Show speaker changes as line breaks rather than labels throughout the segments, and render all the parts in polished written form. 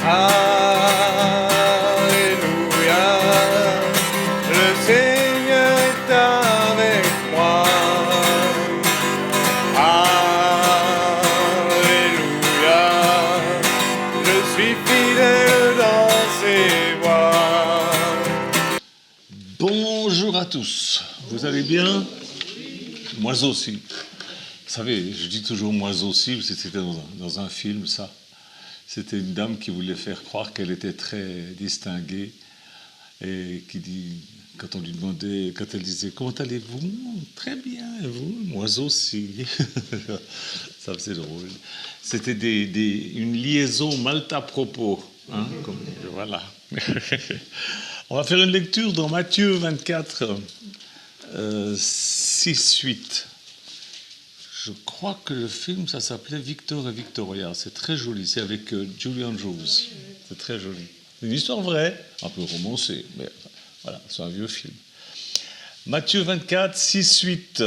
Alléluia, le Seigneur est avec moi. Alléluia, je suis fidèle dans ses voies.
Bonjour à tous, vous allez bien? Moi aussi. Vous savez, je dis toujours moi aussi, c'était dans un film ça. C'était une dame qui voulait faire croire qu'elle était très distinguée et qui dit, quand on lui demandait, quand elle disait comment allez-vous? Très bien, et vous? Moi aussi. Ça faisait drôle. C'était une liaison mal à propos. Hein, comme, voilà. On va faire une lecture dans Matthieu 24, 6-8. Je crois que le film, ça s'appelait Victor et Victoria. C'est très joli. C'est avec Julie Andrews. C'est très joli. C'est une histoire vraie, un peu romancée, mais voilà, c'est un vieux film. Matthieu 24, 6-8.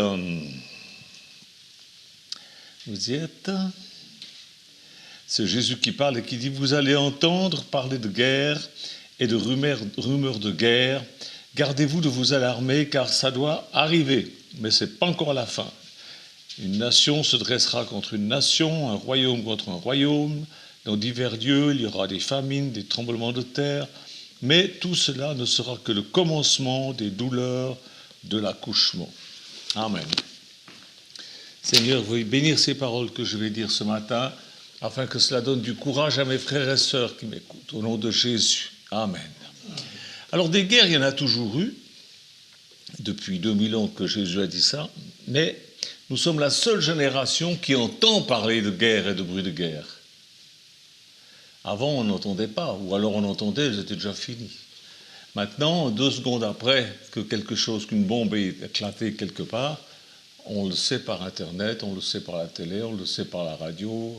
Vous y êtes? C'est Jésus qui parle et qui dit « Vous allez entendre parler de guerre et de rumeurs de guerre. Gardez-vous de vous alarmer, car ça doit arriver, mais ce n'est pas encore la fin. Une nation se dressera contre une nation, un royaume contre un royaume. Dans divers lieux, il y aura des famines, des tremblements de terre. Mais tout cela ne sera que le commencement des douleurs de l'accouchement. » Amen. Seigneur, veuillez bénir ces paroles que je vais dire ce matin, afin que cela donne du courage à mes frères et sœurs qui m'écoutent. Au nom de Jésus. Amen. Alors des guerres, il y en a toujours eu. Depuis 2000 ans que Jésus a dit ça. Mais nous sommes la seule génération qui entend parler de guerre et de bruit de guerre. Avant, on n'entendait pas, ou alors on entendait, elles étaient déjà finies. Maintenant, 2 secondes après que qu'une bombe ait éclaté quelque part, on le sait par Internet, on le sait par la télé, on le sait par la radio.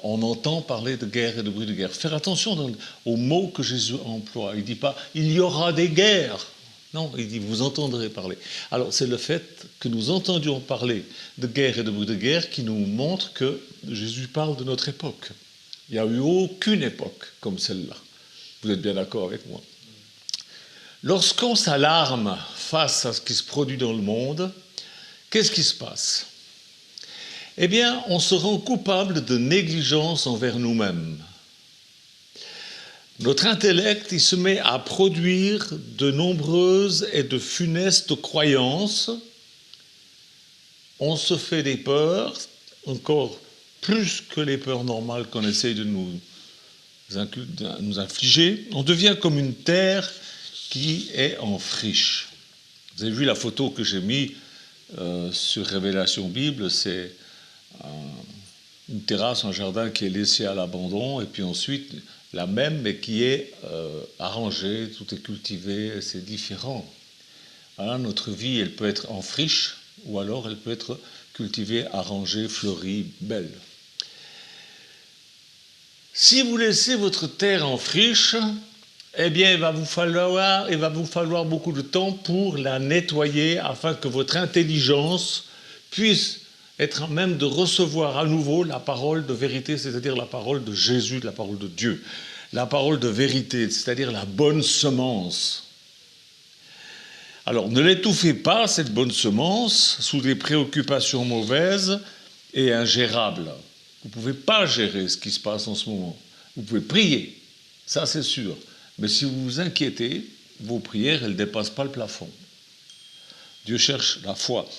On entend parler de guerre et de bruit de guerre. Faire attention aux mots que Jésus emploie. Il ne dit pas « il y aura des guerres ». Non, il dit « vous entendrez parler ». Alors c'est le fait que nous entendions parler de guerre et de bruit de guerre qui nous montre que Jésus parle de notre époque. Il n'y a eu aucune époque comme celle-là. Vous êtes bien d'accord avec moi? Lorsqu'on s'alarme face à ce qui se produit dans le monde, qu'est-ce qui se passe? Eh bien, on se rend coupable de négligence envers nous-mêmes. Notre intellect, il se met à produire de nombreuses et de funestes croyances. On se fait des peurs, encore plus que les peurs normales qu'on essaye de nous infliger. On devient comme une terre qui est en friche. Vous avez vu la photo que j'ai mise sur Révélation Bible, c'est une terrasse, un jardin qui est laissé à l'abandon, et puis ensuite la même, mais qui est arrangée, tout est cultivé, c'est différent. Voilà, notre vie, elle peut être en friche, ou alors elle peut être cultivée, arrangée, fleurie, belle. Si vous laissez votre terre en friche, eh bien, il va vous falloir beaucoup de temps pour la nettoyer afin que votre intelligence puisse être à même de recevoir à nouveau la parole de vérité, c'est-à-dire la parole de Jésus, la parole de Dieu. La parole de vérité, c'est-à-dire la bonne semence. Alors, ne l'étouffez pas, cette bonne semence, sous des préoccupations mauvaises et ingérables. Vous ne pouvez pas gérer ce qui se passe en ce moment. Vous pouvez prier, ça c'est sûr. Mais si vous vous inquiétez, vos prières, elles ne dépassent pas le plafond. Dieu cherche la foi.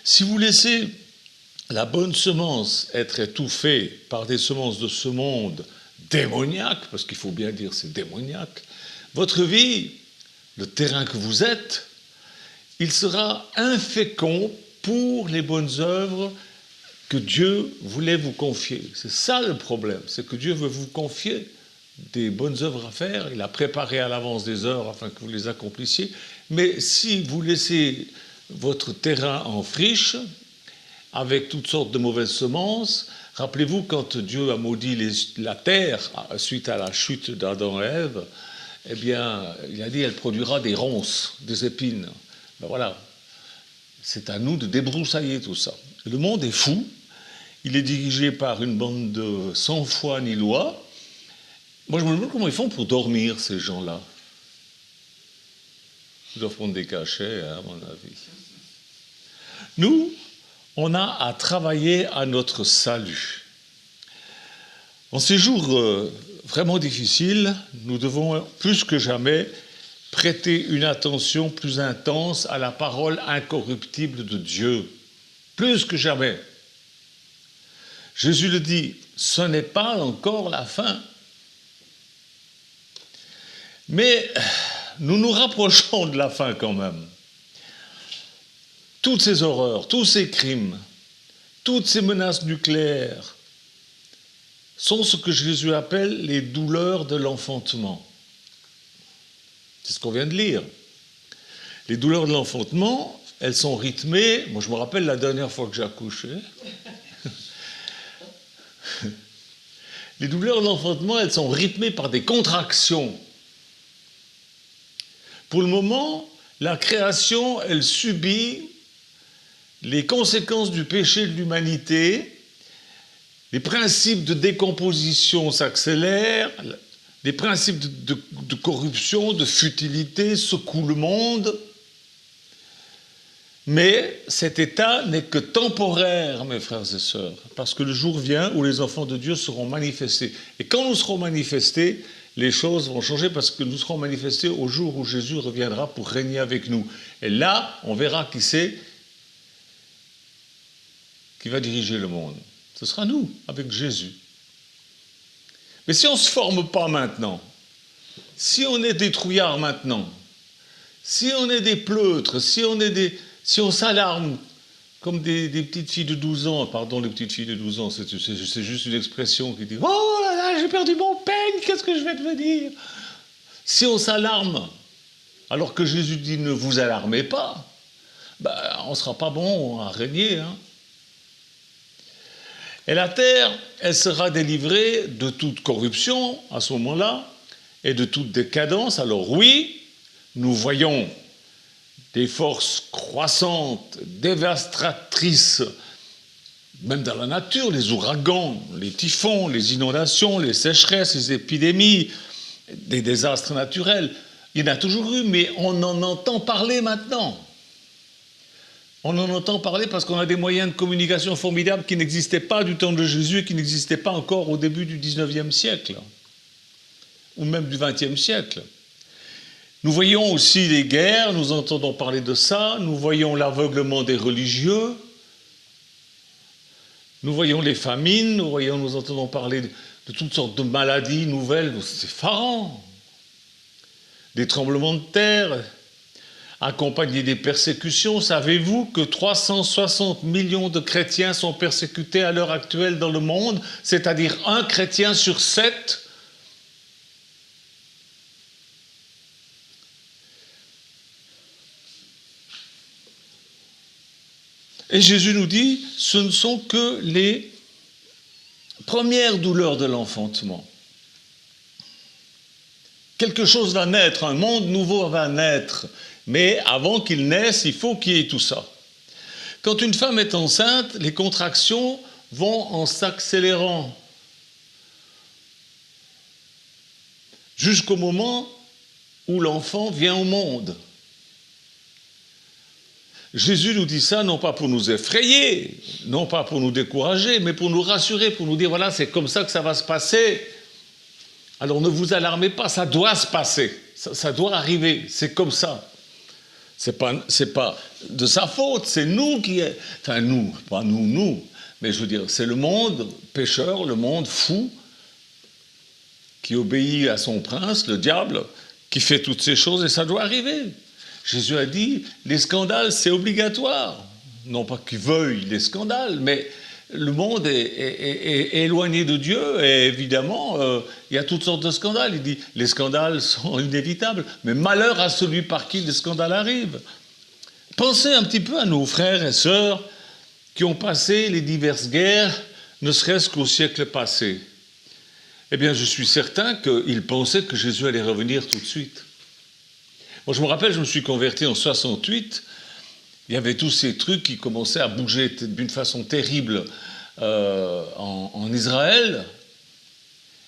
Si vous laissez la bonne semence être étouffée par des semences de ce monde démoniaque, parce qu'il faut bien dire c'est démoniaque, votre vie, le terrain que vous êtes, il sera infécond pour les bonnes œuvres que Dieu voulait vous confier. C'est ça le problème, c'est que Dieu veut vous confier des bonnes œuvres à faire, il a préparé à l'avance des heures afin que vous les accomplissiez, mais si vous laissez votre terrain en friche, avec toutes sortes de mauvaises semences, rappelez-vous quand Dieu a maudit la terre suite à la chute d'Adam et Ève, eh bien, il a dit elle produira des ronces, des épines. Ben voilà, c'est à nous de débroussailler tout ça. Le monde est fou, il est dirigé par une bande de sans foi ni loi, Moi, je me demande comment ils font pour dormir, ces gens-là. Ils doivent prendre des cachets, hein, à mon avis. Nous, on a à travailler à notre salut. En ces jours vraiment difficiles, nous devons plus que jamais prêter une attention plus intense à la parole incorruptible de Dieu. Plus que jamais. Jésus le dit, ce n'est pas encore la fin. Mais nous nous rapprochons de la fin quand même. Toutes ces horreurs, tous ces crimes, toutes ces menaces nucléaires sont ce que Jésus appelle les douleurs de l'enfantement. C'est ce qu'on vient de lire. Les douleurs de l'enfantement, elles sont rythmées. Moi, je me rappelle la dernière fois que j'ai accouché. Les douleurs de l'enfantement, elles sont rythmées par des contractions. Pour le moment, la création, elle subit les conséquences du péché de l'humanité. Les principes de décomposition s'accélèrent, les principes de corruption, de futilité secouent le monde. Mais cet état n'est que temporaire, mes frères et sœurs, parce que le jour vient où les enfants de Dieu seront manifestés. Et quand nous serons manifestés, les choses vont changer parce que nous serons manifestés au jour où Jésus reviendra pour régner avec nous. Et là, on verra qui c'est qui va diriger le monde. Ce sera nous, avec Jésus. Mais si on ne se forme pas maintenant, si on est des trouillards maintenant, si on est des pleutres, si on s'alarme comme des petites filles de 12 ans, pardon les petites filles de 12 ans, c'est juste une expression qui dit « Oh là là, j'ai perdu mon peigne, qu'est-ce que je vais devenir ?» Si on s'alarme, alors que Jésus dit « Ne vous alarmez pas », ben, on ne sera pas bon à régner. Hein. Et la terre, elle sera délivrée de toute corruption à ce moment-là, et de toute décadence. Alors oui, nous voyons des forces croissantes, dévastatrices, même dans la nature, les ouragans, les typhons, les inondations, les sécheresses, les épidémies, des désastres naturels. Il y en a toujours eu, mais on en entend parler maintenant. On en entend parler parce qu'on a des moyens de communication formidables qui n'existaient pas du temps de Jésus et qui n'existaient pas encore au début du 19e siècle, ou même du 20e siècle. Nous voyons aussi les guerres, nous entendons parler de ça, nous voyons l'aveuglement des religieux, nous voyons les famines, nous entendons parler de toutes sortes de maladies nouvelles, c'est effarant. Des tremblements de terre, accompagnés des persécutions. Savez-vous que 360 millions de chrétiens sont persécutés à l'heure actuelle dans le monde, c'est-à-dire un chrétien sur 7 ? Et Jésus nous dit, ce ne sont que les premières douleurs de l'enfantement. Quelque chose va naître, un monde nouveau va naître, mais avant qu'il naisse, il faut qu'il y ait tout ça. Quand une femme est enceinte, les contractions vont en s'accélérant jusqu'au moment où l'enfant vient au monde. Jésus nous dit ça non pas pour nous effrayer, non pas pour nous décourager, mais pour nous rassurer, pour nous dire voilà, c'est comme ça que ça va se passer. Alors ne vous alarmez pas, ça doit se passer, ça doit arriver, c'est comme ça. C'est pas de sa faute, c'est nous qui... Enfin nous, pas nous, mais je veux dire, c'est le monde pécheur, le monde fou, qui obéit à son prince, le diable, qui fait toutes ces choses et ça doit arriver. Jésus a dit, les scandales, c'est obligatoire. Non pas qu'il veuille les scandales, mais le monde est éloigné de Dieu et évidemment, il y a toutes sortes de scandales. Il dit, les scandales sont inévitables, mais malheur à celui par qui les scandales arrivent. Pensez un petit peu à nos frères et sœurs qui ont passé les diverses guerres, ne serait-ce qu'au siècle passé. Eh bien, je suis certain qu'ils pensaient que Jésus allait revenir tout de suite. Moi, je me rappelle, je me suis converti en 68. Il y avait tous ces trucs qui commençaient à bouger d'une façon terrible en Israël.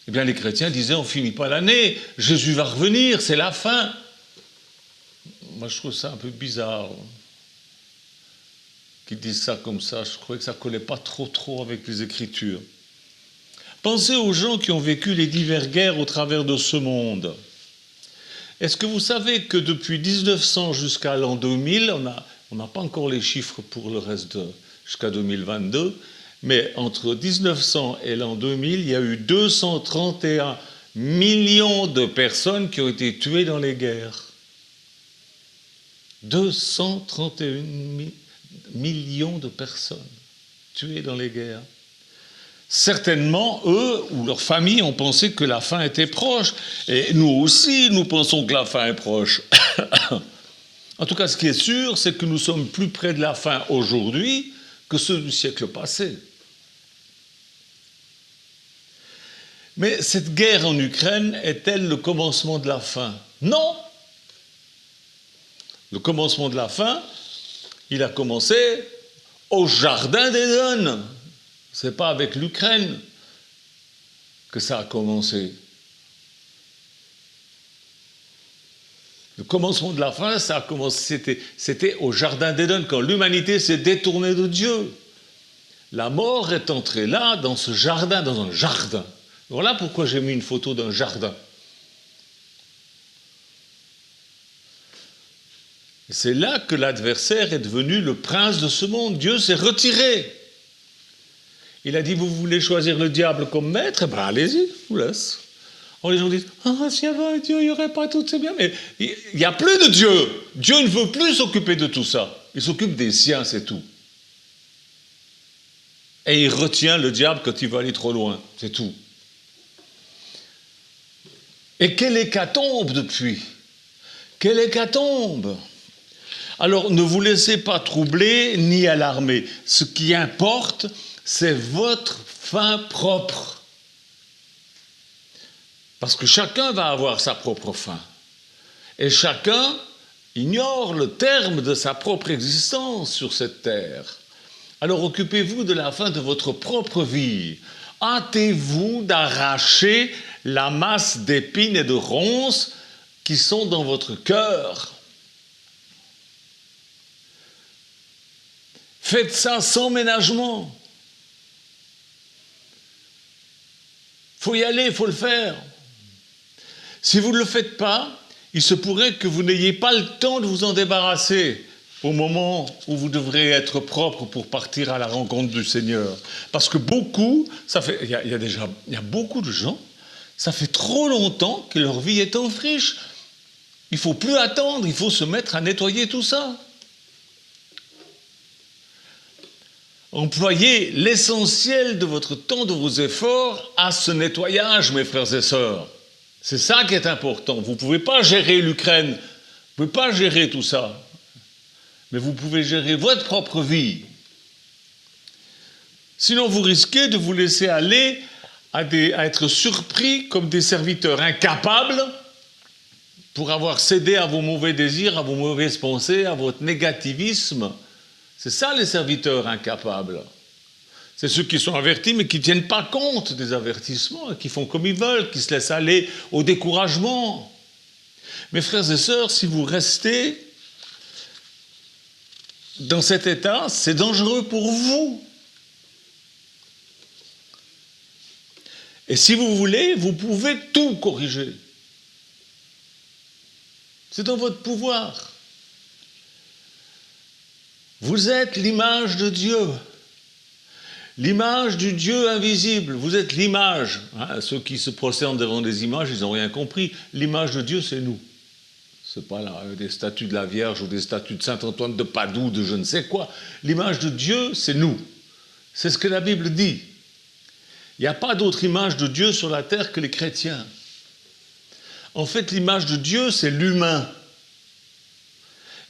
Eh bien, les chrétiens disaient, on ne finit pas l'année, Jésus va revenir, c'est la fin. Moi, je trouve ça un peu bizarre qu'ils disent ça comme ça. Je trouvais que ça ne collait pas trop avec les Écritures. Pensez aux gens qui ont vécu les diverses guerres au travers de ce monde. Est-ce que vous savez que depuis 1900 jusqu'à l'an 2000, on n'a pas encore les chiffres pour le reste jusqu'à 2022, mais entre 1900 et l'an 2000, il y a eu 231 millions de personnes qui ont été tuées dans les guerres. 231 millions de personnes tuées dans les guerres. Certainement, eux ou leurs familles ont pensé que la fin était proche. Et nous aussi, nous pensons que la fin est proche. En tout cas, ce qui est sûr, c'est que nous sommes plus près de la fin aujourd'hui que ceux du siècle passé. Mais cette guerre en Ukraine est-elle le commencement de la fin? Non! Le commencement de la fin, il a commencé au Jardin d'Éden. Ce n'est pas avec l'Ukraine que ça a commencé. Le commencement de la fin, ça a commencé, c'était au Jardin d'Éden, quand l'humanité s'est détournée de Dieu. La mort est entrée là, dans ce jardin, dans un jardin. Voilà pourquoi j'ai mis une photo d'un jardin. Et c'est là que l'adversaire est devenu le prince de ce monde. Dieu s'est retiré. Il a dit, vous voulez choisir le diable comme maître? Eh bien, allez-y, je vous laisse. Alors les gens disent, ah, s'il y avait un Dieu, il n'y aurait pas tout, c'est bien. Mais il n'y a plus de Dieu. Dieu ne veut plus s'occuper de tout ça. Il s'occupe des siens, c'est tout. Et il retient le diable quand il va aller trop loin, c'est tout. Et quelle hécatombe depuis? Quelle hécatombe! Alors ne vous laissez pas troubler ni alarmer. Ce qui importe, c'est votre fin propre. Parce que chacun va avoir sa propre fin. Et chacun ignore le terme de sa propre existence sur cette terre. Alors occupez-vous de la fin de votre propre vie. Hâtez-vous d'arracher la masse d'épines et de ronces qui sont dans votre cœur. Faites ça sans ménagement. Il faut y aller, il faut le faire. Si vous ne le faites pas, il se pourrait que vous n'ayez pas le temps de vous en débarrasser au moment où vous devrez être propre pour partir à la rencontre du Seigneur. Parce que beaucoup, il y a beaucoup de gens, ça fait trop longtemps que leur vie est en friche. Il ne faut plus attendre, il faut se mettre à nettoyer tout ça. Employez l'essentiel de votre temps, de vos efforts à ce nettoyage, mes frères et sœurs. C'est ça qui est important. Vous ne pouvez pas gérer l'Ukraine, vous ne pouvez pas gérer tout ça. Mais vous pouvez gérer votre propre vie. Sinon, vous risquez de vous laisser aller à être surpris comme des serviteurs incapables pour avoir cédé à vos mauvais désirs, à vos mauvaises pensées, à votre négativisme. C'est ça les serviteurs incapables. C'est ceux qui sont avertis mais qui ne tiennent pas compte des avertissements, qui font comme ils veulent, qui se laissent aller au découragement. Mes frères et sœurs, si vous restez dans cet état, c'est dangereux pour vous. Et si vous voulez, vous pouvez tout corriger. C'est dans votre pouvoir. Vous êtes l'image de Dieu. L'image du Dieu invisible. Vous êtes l'image. Ceux qui se prosternent devant des images, ils n'ont rien compris. L'image de Dieu, c'est nous. Ce n'est pas là, des statues de la Vierge ou des statues de Saint-Antoine de Padoue, de je ne sais quoi. L'image de Dieu, c'est nous. C'est ce que la Bible dit. Il n'y a pas d'autre image de Dieu sur la terre que les chrétiens. En fait, l'image de Dieu, c'est l'humain.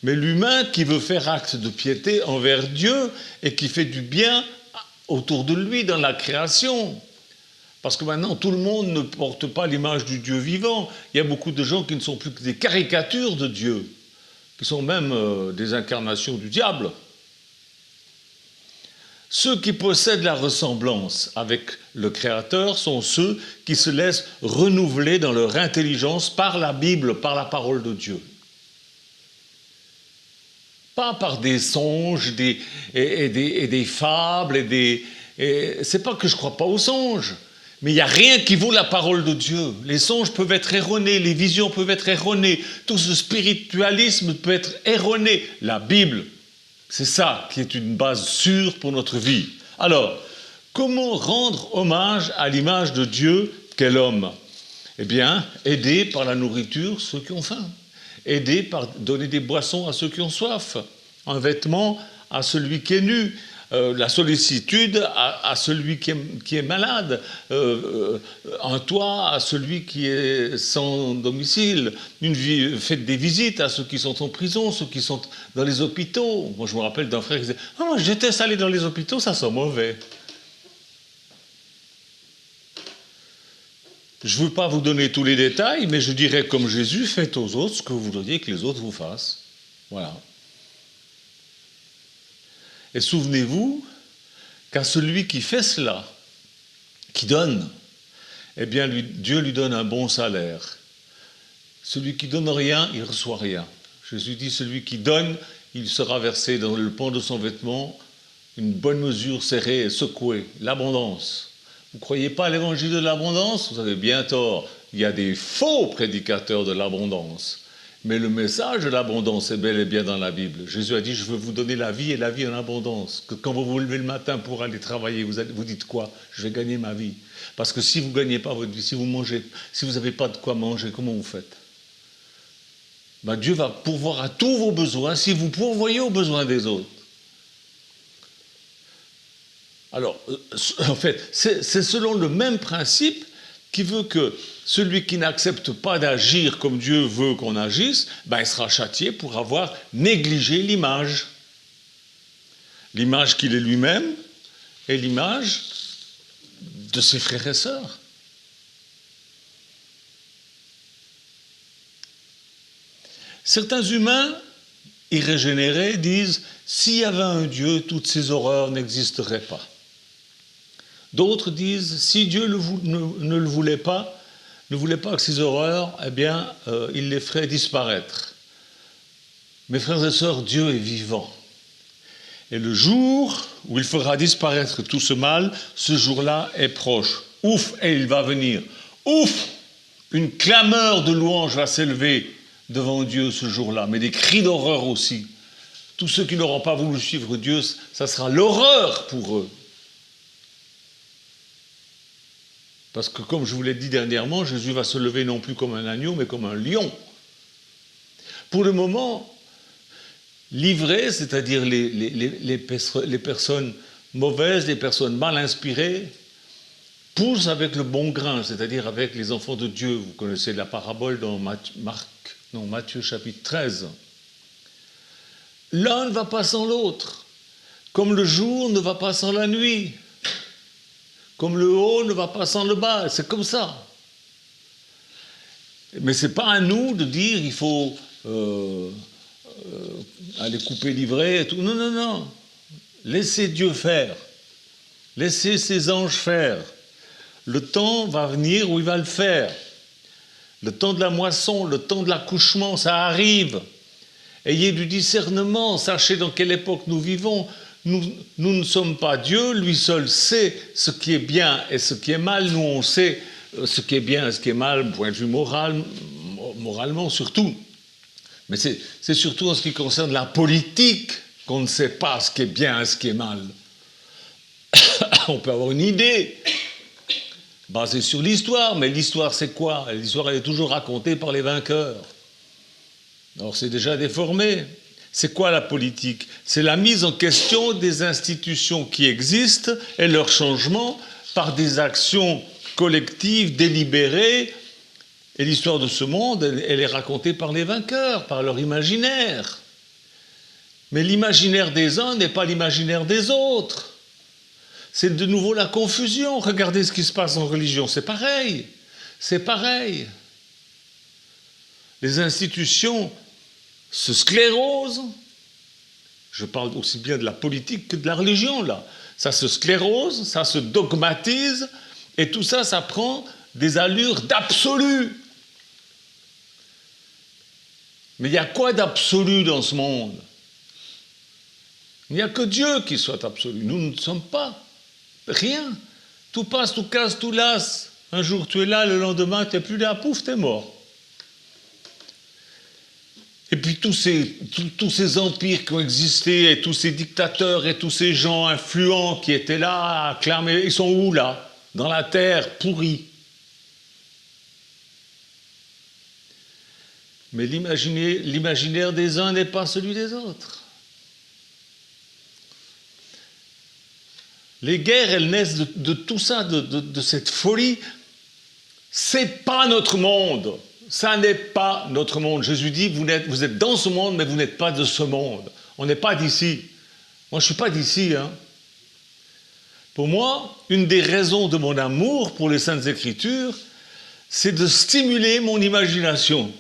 Mais l'humain qui veut faire acte de piété envers Dieu et qui fait du bien autour de lui dans la création. Parce que maintenant, tout le monde ne porte pas l'image du Dieu vivant. Il y a beaucoup de gens qui ne sont plus que des caricatures de Dieu, qui sont même des incarnations du diable. Ceux qui possèdent la ressemblance avec le Créateur sont ceux qui se laissent renouveler dans leur intelligence par la Bible, par la parole de Dieu. Pas par des songes et des fables. C'est pas que je ne crois pas aux songes, mais il n'y a rien qui vaut la parole de Dieu. Les songes peuvent être erronés, les visions peuvent être erronées, tout ce spiritualisme peut être erroné. La Bible, c'est ça qui est une base sûre pour notre vie. Alors, comment rendre hommage à l'image de Dieu qu'est l'homme? Eh bien, aider par la nourriture ceux qui ont faim. Aider par donner des boissons à ceux qui ont soif. Un vêtement à celui qui est nu. La sollicitude à celui qui est malade, un toit à celui qui est sans domicile, faites des visites à ceux qui sont en prison, ceux qui sont dans les hôpitaux. Moi, je me rappelle d'un frère qui disait « Ah, moi, je déteste aller dans les hôpitaux, ça sent mauvais. » Je ne veux pas vous donner tous les détails, mais je dirais comme Jésus, faites aux autres ce que vous voudriez que les autres vous fassent. Voilà. Et souvenez-vous qu'à celui qui fait cela, qui donne, eh bien Dieu lui donne un bon salaire. Celui qui donne rien, il ne reçoit rien. Jésus dit, celui qui donne, il sera versé dans le pan de son vêtement une bonne mesure serrée et secouée, l'abondance. Vous ne croyez pas à l'évangile de l'abondance? Vous avez bien tort. Il y a des faux prédicateurs de l'abondance. Mais le message de l'abondance est bel et bien dans la Bible. Jésus a dit, je veux vous donner la vie et la vie en abondance. Que quand vous vous levez le matin pour aller travailler, vous dites quoi? Je vais gagner ma vie. Parce que si vous ne gagnez pas votre vie, si vous n'avez pas de quoi manger, comment vous faites? Ben, Dieu va pourvoir à tous vos besoins si vous pourvoyez aux besoins des autres. Alors, en fait, c'est selon le même principe qui veut que celui qui n'accepte pas d'agir comme Dieu veut qu'on agisse, ben il sera châtié pour avoir négligé l'image. L'image qu'il est lui-même et l'image de ses frères et sœurs. Certains humains irrégénérés disent « s'il y avait un Dieu, toutes ces horreurs n'existeraient pas ». D'autres disent, si Dieu ne le voulait pas que ces horreurs, eh bien, il les ferait disparaître. Mes frères et sœurs, Dieu est vivant. Et le jour où il fera disparaître tout ce mal, ce jour-là est proche. Ouf, et il va venir. Ouf, une clameur de louange va s'élever devant Dieu ce jour-là, mais des cris d'horreur aussi. Tous ceux qui n'auront pas voulu suivre Dieu, ça sera l'horreur pour eux. Parce que, comme je vous l'ai dit dernièrement, Jésus va se lever non plus comme un agneau, mais comme un lion. Pour le moment, l'ivré, c'est-à-dire les personnes mauvaises, les personnes mal inspirées, poussent avec le bon grain, c'est-à-dire avec les enfants de Dieu. Vous connaissez la parabole dans Matthieu chapitre 13. L'un ne va pas sans l'autre, comme le jour ne va pas sans la nuit. Comme le haut ne va pas sans le bas, c'est comme ça. Mais ce n'est pas à nous de dire il faut aller couper l'ivraie et tout. Non, non, non. Laissez Dieu faire. Laissez ses anges faire. Le temps va venir où il va le faire. Le temps de la moisson, le temps de l'accouchement, ça arrive. Ayez du discernement, sachez dans quelle époque nous vivons. Nous ne sommes pas Dieu, lui seul sait ce qui est bien et ce qui est mal. Nous, on sait ce qui est bien et ce qui est mal, point de vue moralement surtout. Mais c'est surtout en ce qui concerne la politique qu'on ne sait pas ce qui est bien et ce qui est mal. On peut avoir une idée basée sur l'histoire, mais l'histoire c'est quoi? L'histoire elle est toujours racontée par les vainqueurs. Alors c'est déjà déformé. C'est quoi la politique? C'est la mise en question des institutions qui existent et leur changement par des actions collectives, délibérées. Et l'histoire de ce monde, elle est racontée par les vainqueurs, par leur imaginaire. Mais l'imaginaire des uns n'est pas l'imaginaire des autres. C'est de nouveau la confusion. Regardez ce qui se passe en religion, c'est pareil. C'est pareil. Les institutions se sclérosent. Je parle aussi bien de la politique que de la religion, là. Ça se sclérose, ça se dogmatise, et tout ça, ça prend des allures d'absolu. Mais il y a quoi d'absolu dans ce monde? Il n'y a que Dieu qui soit absolu. Nous ne sommes pas. Rien. Tout passe, tout casse, tout lasse. Un jour tu es là, le lendemain tu n'es plus là, pouf, tu es mort. Et puis tous ces empires qui ont existé, et tous ces dictateurs, et tous ces gens influents qui étaient là à acclamer, ils sont où là? Dans la terre pourrie. Mais l'imaginaire des uns n'est pas celui des autres. Les guerres, elles naissent de tout ça, de cette folie. C'est pas notre monde. Ça n'est pas notre monde. Jésus dit, vous êtes dans ce monde, mais vous n'êtes pas de ce monde. On n'est pas d'ici. Moi, je ne suis pas d'ici. Pour moi, une des raisons de mon amour pour les Saintes Écritures, c'est de stimuler mon imagination.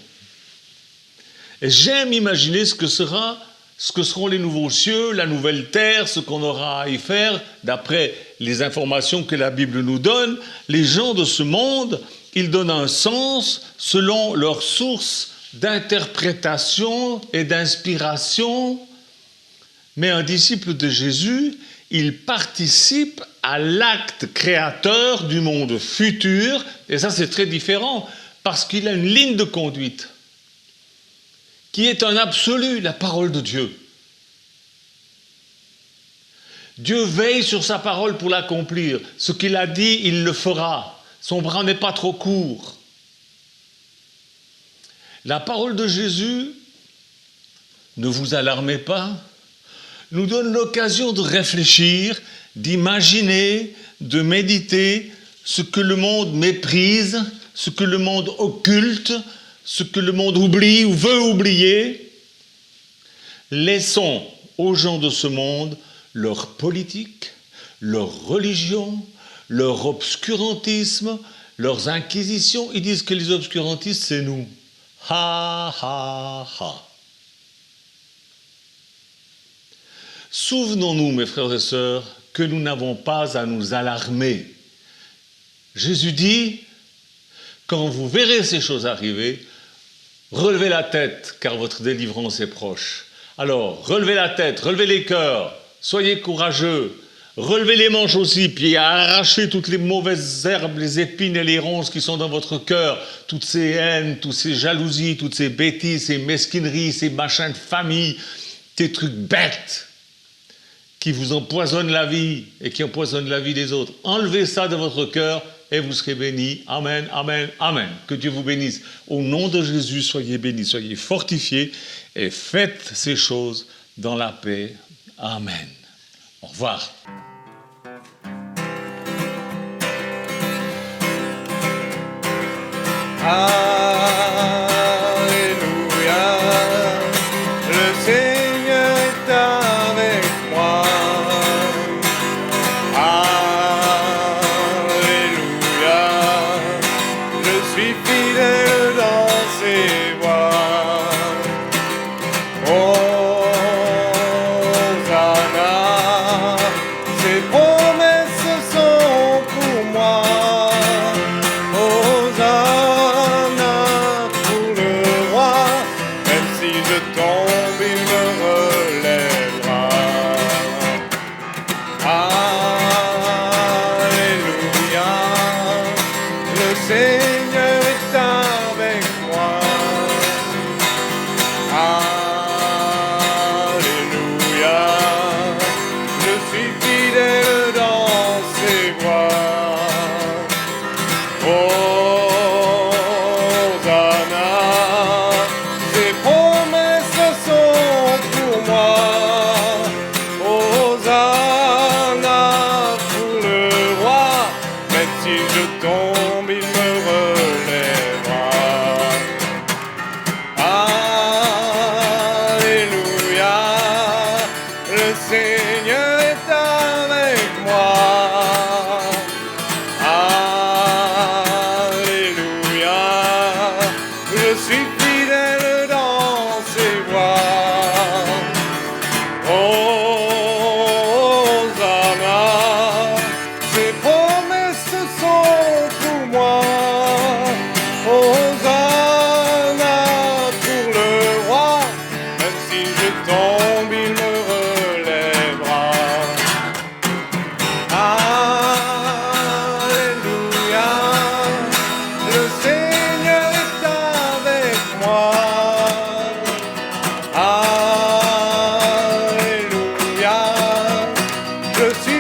Et j'aime imaginer ce que seront les nouveaux cieux, la nouvelle terre, ce qu'on aura à y faire. D'après les informations que la Bible nous donne, les gens de ce monde, ils donnent un sens selon leurs sources d'interprétation et d'inspiration. Mais un disciple de Jésus, il participe à l'acte créateur du monde futur. Et ça, c'est très différent, parce qu'il a une ligne de conduite qui est un absolu, la parole de Dieu. Dieu veille sur sa parole pour l'accomplir. Ce qu'il a dit, il le fera. Son bras n'est pas trop court. La parole de Jésus, ne vous alarmez pas, nous donne l'occasion de réfléchir, d'imaginer, de méditer ce que le monde méprise, ce que le monde occulte, ce que le monde oublie ou veut oublier. Laissons aux gens de ce monde leur politique, leur religion, leur obscurantisme, leurs inquisitions. Ils disent que les obscurantistes, c'est nous. Ha, ha, ha. Souvenons-nous, mes frères et sœurs, que nous n'avons pas à nous alarmer. Jésus dit, quand vous verrez ces choses arriver, relevez la tête, car votre délivrance est proche. Alors, relevez la tête, relevez les cœurs, soyez courageux, relevez les manches aussi, puis arrachez toutes les mauvaises herbes, les épines et les ronces qui sont dans votre cœur, toutes ces haines, toutes ces jalousies, toutes ces bêtises, ces mesquineries, ces machins de famille, ces trucs bêtes qui vous empoisonnent la vie et qui empoisonnent la vie des autres. Enlevez ça de votre cœur et vous serez bénis. Amen, amen, amen. Que Dieu vous bénisse. Au nom de Jésus, soyez bénis, soyez fortifiés et faites ces choses dans la paix. Amen. Au revoir.
Alléluia, le Seigneur est avec moi. Alléluia, je suis fidèle dans ses voies. Hosanna, ses promesses sont pour moi. Hosanna pour le roi, même si je tombe, il me relèvera. Alléluia, le Seigneur est avec moi. Alléluia, je suis fidèle dans ses voies. Hosanna, ses promesses sont pour moi. Hosanna pour le roi, même si je tombe, il me relèvera. Alléluia, le Seigneur est avec Je suis